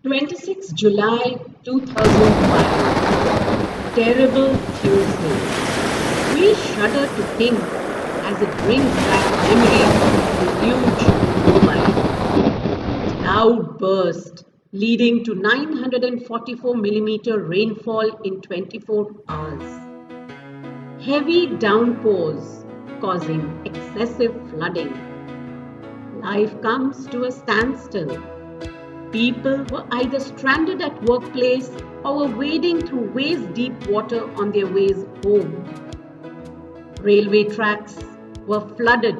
26 July 2005. Terrible Tuesday. We shudder to think as it brings back memories of the huge Mumbai. Cloudburst leading to 944 millimeter rainfall in 24 hours. Heavy downpours causing excessive flooding. Life comes to a standstill. People were either stranded at workplace or were wading through waist-deep water on their ways home. Railway tracks were flooded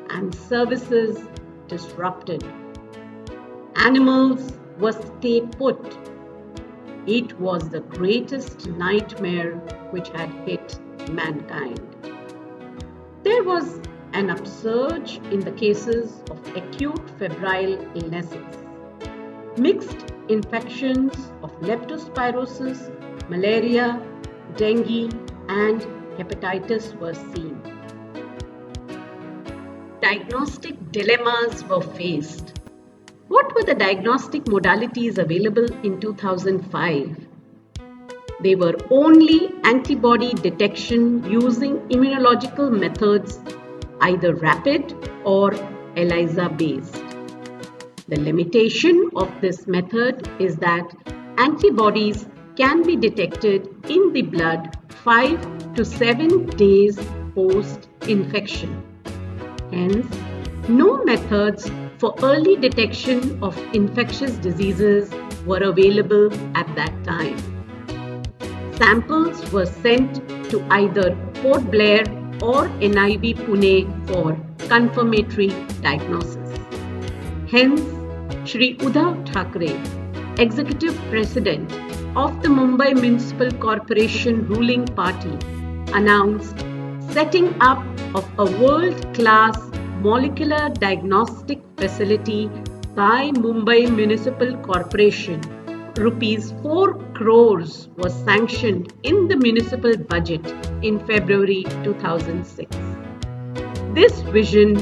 and services disrupted. Animals were stay put. It was the greatest nightmare which had hit mankind. There was an upsurge in the cases of acute febrile illnesses. Mixed infections of leptospirosis, malaria, dengue, and hepatitis were seen. Diagnostic dilemmas were faced. What were the diagnostic modalities available in 2005? They were only antibody detection using immunological methods, either rapid or ELISA based. The limitation of this method is that antibodies can be detected in the blood 5 to 7 days post-infection. Hence, no methods for early detection of infectious diseases were available at that time. Samples were sent to either Port Blair or NIV Pune for confirmatory diagnosis. Hence, Shri Uddhav Thackeray, Executive President of the Mumbai Municipal Corporation ruling party, announced setting up of a world-class molecular diagnostic facility by Mumbai Municipal Corporation. Rupees 4 crores was sanctioned in the municipal budget in February 2006. This vision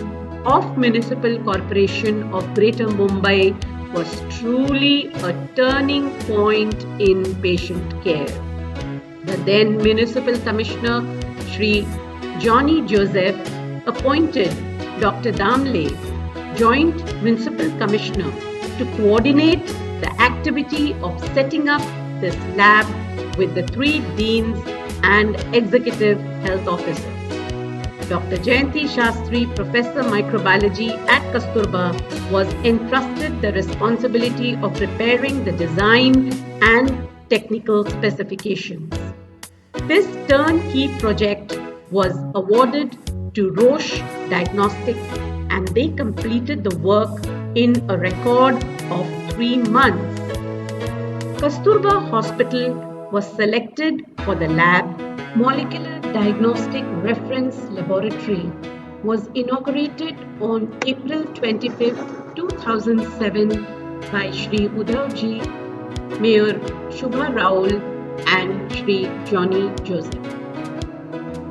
of Municipal Corporation of Greater Mumbai was truly a turning point in patient care. The then Municipal Commissioner Shri Johnny Joseph appointed Dr. Damle, Joint Municipal Commissioner, to coordinate the activity of setting up this lab with the 3 deans and executive health officers. Dr. Jayanti Shastri, Professor Microbiology at Kasturba, was entrusted the responsibility of preparing the design and technical specifications. This turnkey project was awarded to Roche Diagnostics, and they completed the work in a record of 3 months. Kasturba Hospital was selected for the lab. Molecular Diagnostic Reference Laboratory was inaugurated on April 25, 2007 by Shri Uddhavji, Mayor Shubha Raul and Shri Johnny Joseph.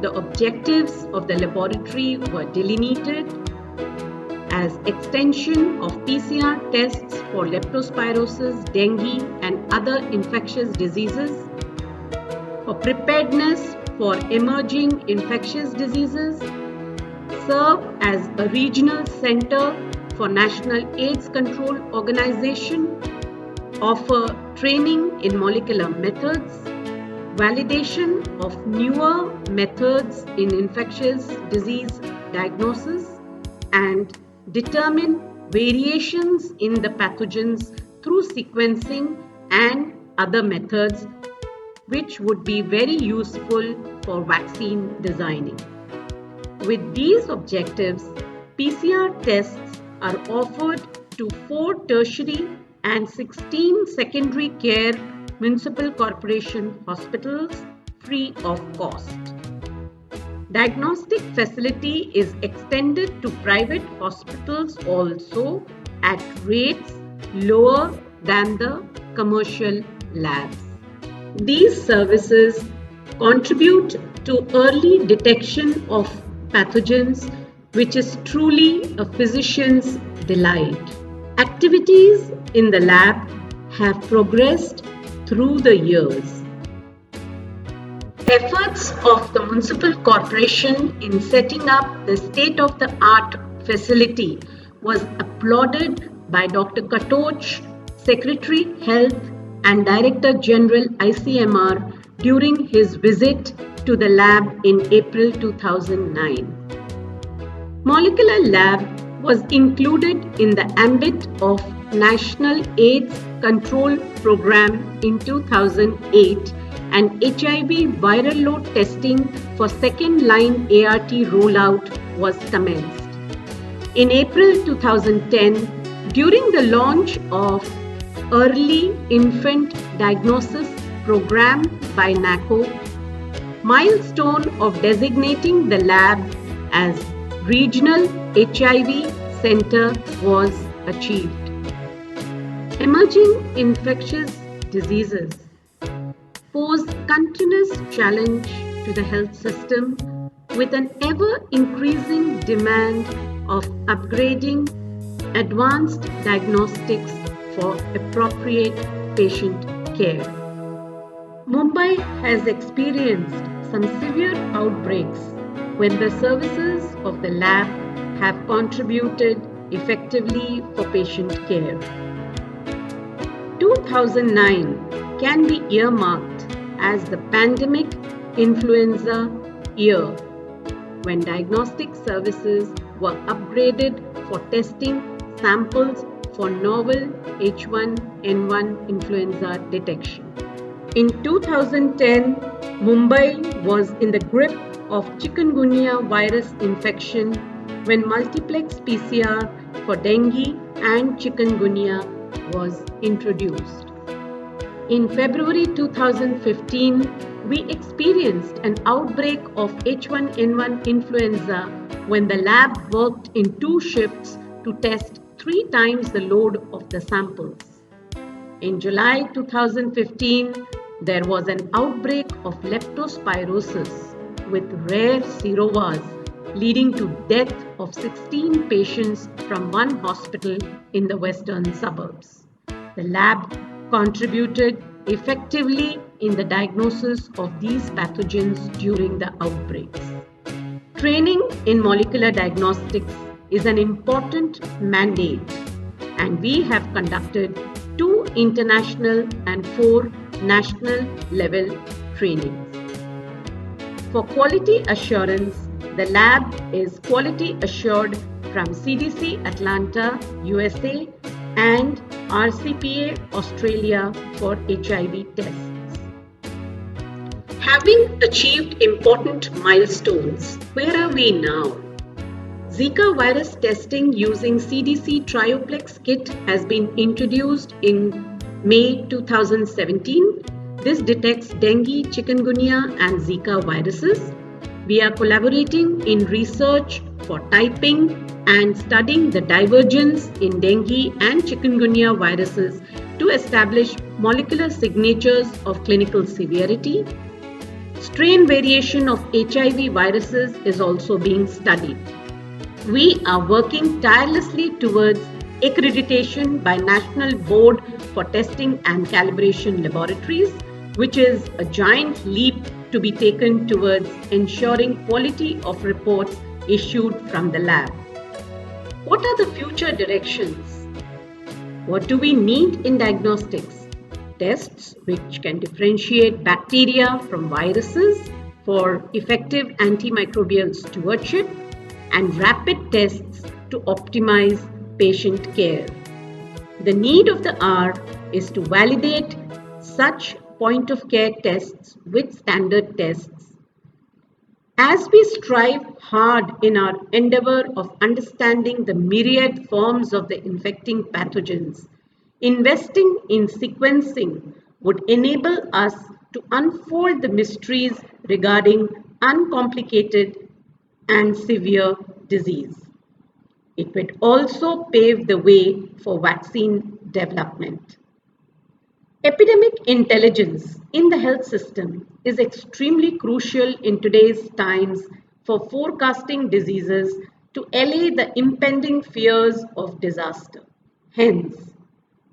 The objectives of the laboratory were delineated as extension of PCR tests for leptospirosis, dengue and other infectious diseases, for preparedness for emerging infectious diseases, serve as a regional center for National AIDS Control Organization, offer training in molecular methods, validation of newer methods in infectious disease diagnosis, and determine variations in the pathogens through sequencing and other methods which would be very useful for vaccine designing. With these objectives, PCR tests are offered to 4 tertiary and 16 secondary care municipal corporation hospitals free of cost. Diagnostic facility is extended to private hospitals also at rates lower than the commercial labs. These services contribute to early detection of pathogens, which is truly a physician's delight. Activities in the lab have progressed through the years. Efforts of the municipal corporation in setting up the state-of-the-art facility was applauded by Dr. Katoch, Secretary Health and Director General ICMR during his visit to the lab in April 2009. Molecular lab was included in the ambit of National AIDS Control Program in 2008 and HIV viral load testing for second-line ART rollout was commenced. In April 2010, during the launch of Early Infant Diagnosis Program by NACO, milestone of designating the lab as Regional HIV Center was achieved. Emerging infectious diseases pose continuous challenge to the health system with an ever-increasing demand of upgrading advanced diagnostics for appropriate patient care. Mumbai has experienced some severe outbreaks when the services of the lab have contributed effectively for patient care. 2009 can be earmarked as the pandemic influenza year, when diagnostic services were upgraded for testing samples for novel H1N1 influenza detection. In 2010, Mumbai was in the grip of chikungunya virus infection when multiplex PCR for dengue and chikungunya was introduced. In February 2015, we experienced an outbreak of H1N1 influenza when the lab worked in 2 shifts to test 3 times the load of the samples. In July 2015, there was an outbreak of leptospirosis with rare serovars leading to death of 16 patients from one hospital in the western suburbs. The lab contributed effectively in the diagnosis of these pathogens during the outbreaks. Training in molecular diagnostics is an important mandate, and we have conducted 2 international and 4 national level trainings. For quality assurance, the lab is quality assured from CDC Atlanta, USA and RCPA Australia for HIV tests. Having achieved important milestones, where are we now? Zika virus testing using CDC Trioplex kit has been introduced in May 2017. This detects dengue, chikungunya and Zika viruses. We are collaborating in research for typing and studying the divergence in dengue and chikungunya viruses to establish molecular signatures of clinical severity. Strain variation of HIV viruses is also being studied. We are working tirelessly towards accreditation by National Board for Testing and Calibration Laboratories, which is a giant leap to be taken towards ensuring quality of reports issued from the lab. What are the future directions? What do we need in diagnostics? Tests which can differentiate bacteria from viruses for effective antimicrobial stewardship, and rapid tests to optimize patient care. The need of the hour is to validate such point-of-care tests with standard tests. As we strive hard in our endeavor of understanding the myriad forms of the infecting pathogens, investing in sequencing would enable us to unfold the mysteries regarding uncomplicated and severe disease. It would also pave the way for vaccine development. Epidemic intelligence in the health system is extremely crucial in today's times for forecasting diseases to allay the impending fears of disaster. Hence,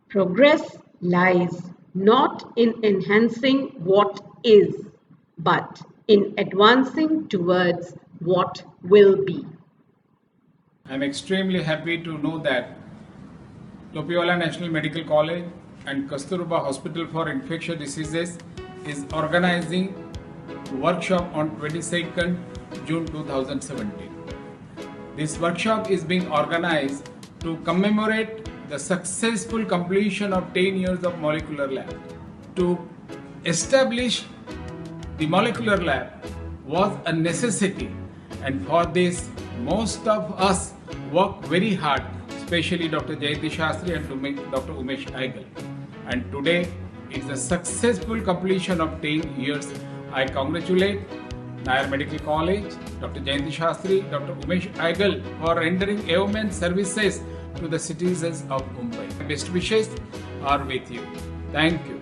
progress lies not in enhancing what is, but in advancing towards what will be. I'm extremely happy to know that Lopiwala National Medical College and Kasturba Hospital for Infectious Diseases is organizing workshop on 22nd June 2017. This workshop is being organized to commemorate the successful completion of 10 years of molecular lab. To establish the molecular lab was a necessity, and for this most of us work very hard, especially Dr. Jayanti Shastri and Dr. Umesh Aigal. And today it's a successful completion of 10 years. I congratulate Nair Medical College, Dr. Jayanti Shastri, Dr. Umesh Aigal for rendering yeoman services to the citizens of Mumbai. Best wishes are with you. Thank you.